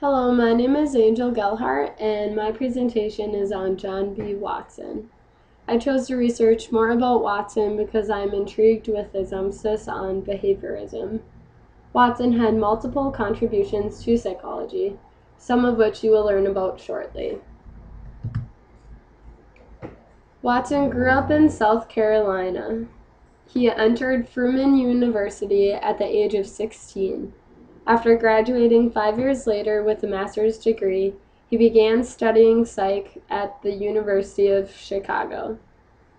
Hello, my name is Angel Gelhart, and my presentation is on John B. Watson. I chose to research more about Watson because I'm intrigued with his emphasis on behaviorism. Watson had multiple contributions to psychology, some of which you will learn about shortly. Watson grew up in South Carolina. He entered Furman University at the age of 16. After graduating 5 years later with a master's degree, he began studying psych at the University of Chicago.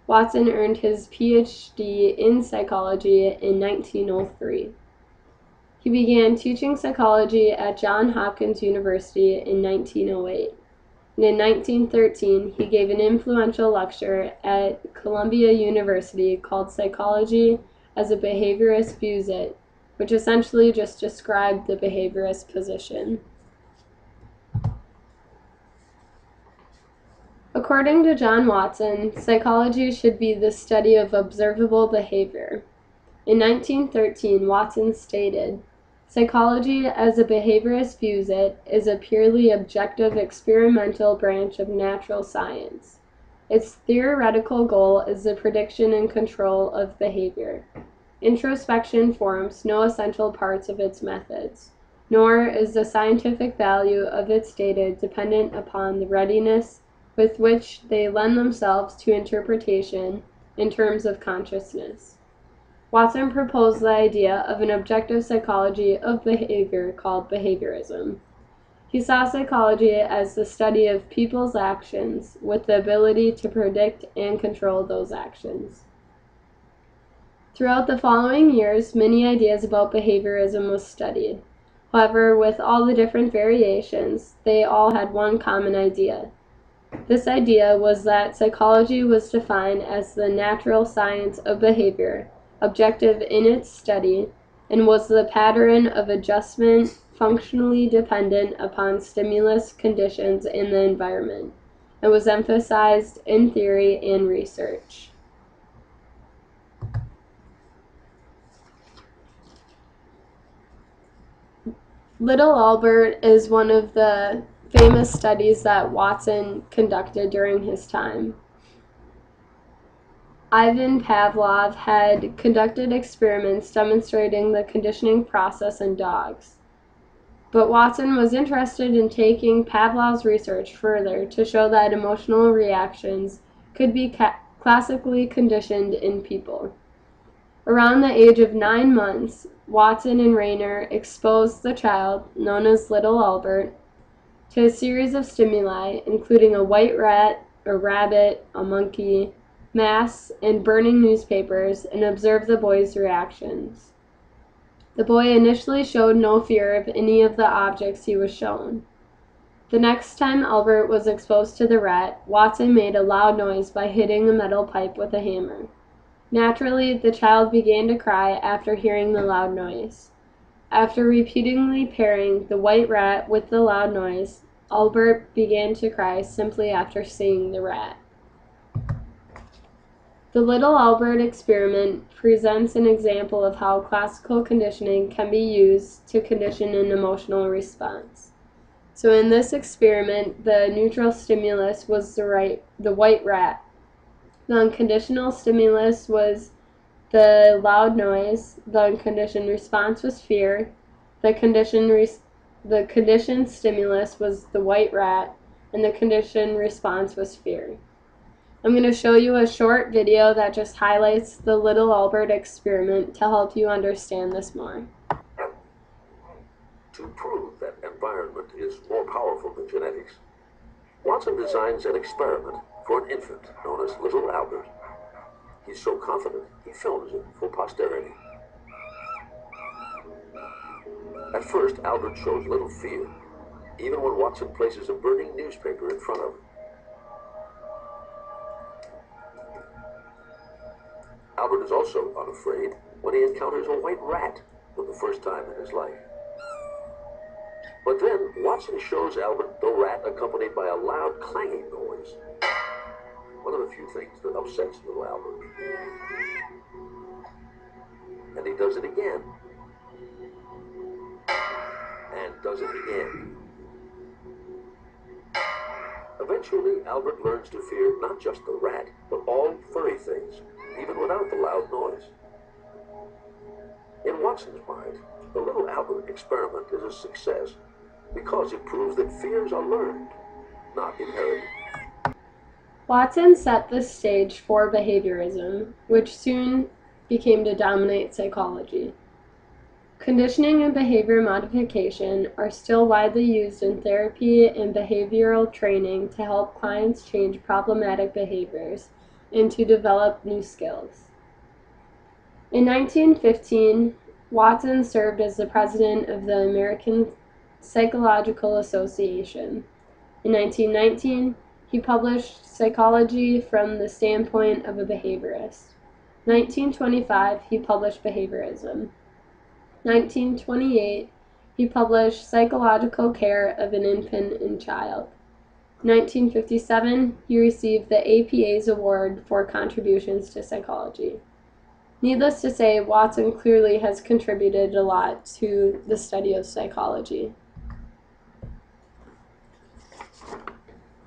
Watson earned his PhD in psychology in 1903. He began teaching psychology at Johns Hopkins University in 1908. And in 1913, he gave an influential lecture at Columbia University called Psychology as a Behaviorist Views It, which essentially just described the behaviorist position. According to John Watson, psychology should be the study of observable behavior. In 1913, Watson stated, "Psychology, as a behaviorist views it, is a purely objective experimental branch of natural science. Its theoretical goal is the prediction and control of behavior. Introspection forms no essential parts of its methods, nor is the scientific value of its data dependent upon the readiness with which they lend themselves to interpretation in terms of consciousness." Watson proposed the idea of an objective psychology of behavior called behaviorism. He saw psychology as the study of people's actions with the ability to predict and control those actions. Throughout the following years, many ideas about behaviorism was studied. However, with all the different variations, they all had one common idea. This idea was that psychology was defined as the natural science of behavior, objective in its study, and was the pattern of adjustment functionally dependent upon stimulus conditions in the environment, and was emphasized in theory and research. Little Albert is one of the famous studies that Watson conducted during his time. Ivan Pavlov had conducted experiments demonstrating the conditioning process in dogs. But Watson was interested in taking Pavlov's research further to show that emotional reactions could be classically conditioned in people. Around the age of 9 months, Watson and Rayner exposed the child, known as Little Albert, to a series of stimuli, including a white rat, a rabbit, a monkey, masks, and burning newspapers, and observed the boy's reactions. The boy initially showed no fear of any of the objects he was shown. The next time Albert was exposed to the rat, Watson made a loud noise by hitting a metal pipe with a hammer. Naturally, the child began to cry after hearing the loud noise. After repeatedly pairing the white rat with the loud noise, Albert began to cry simply after seeing the rat. The Little Albert experiment presents an example of how classical conditioning can be used to condition an emotional response. So in this experiment, the neutral stimulus was the white rat. The unconditional stimulus was the loud noise. The unconditioned response was fear. The conditioned stimulus was the white rat, and the conditioned response was fear. I'm going to show you a short video that just highlights the Little Albert experiment to help you understand this more. To prove that environment is more powerful than genetics, Watson designs an experiment for an infant known as Little Albert. He's so confident, he films it for posterity. At first, Albert shows little fear, even when Watson places a burning newspaper in front of him. Albert is also unafraid when he encounters a white rat for the first time in his life. But then, Watson shows Albert the rat accompanied by a loud clanging noise. One of the few things that upsets little Albert. And he does it again. And does it again. Eventually, Albert learns to fear not just the rat, but all furry things, even without the loud noise. In Watson's mind, the little Albert experiment is a success because it proves that fears are learned, not inherited. Watson set the stage for behaviorism, which soon became to dominate psychology. Conditioning and behavior modification are still widely used in therapy and behavioral training to help clients change problematic behaviors and to develop new skills. In 1915, Watson served as the president of the American Psychological Association. In 1919, he published Psychology from the Standpoint of a Behaviorist. 1925, he published Behaviorism. 1928, he published Psychological Care of an Infant and Child. 1957, he received the APA's award for contributions to psychology. Needless to say, Watson clearly has contributed a lot to the study of psychology.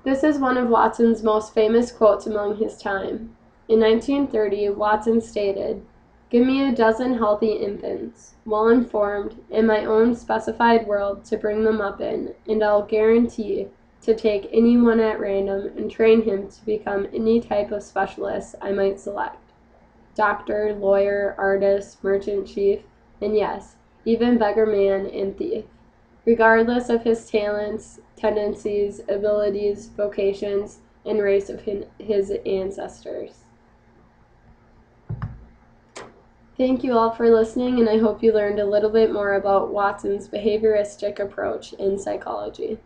This is one of Watson's most famous quotes among his time. In 1930, Watson stated, "Give me a dozen healthy infants, well-informed, in my own specified world to bring them up in, and I'll guarantee to take anyone at random and train him to become any type of specialist I might select. Doctor, lawyer, artist, merchant chief, and yes, even beggar man and thief, regardless of his talents, tendencies, abilities, vocations, and race of his ancestors." Thank you all for listening, and I hope you learned a little bit more about Watson's behavioristic approach in psychology.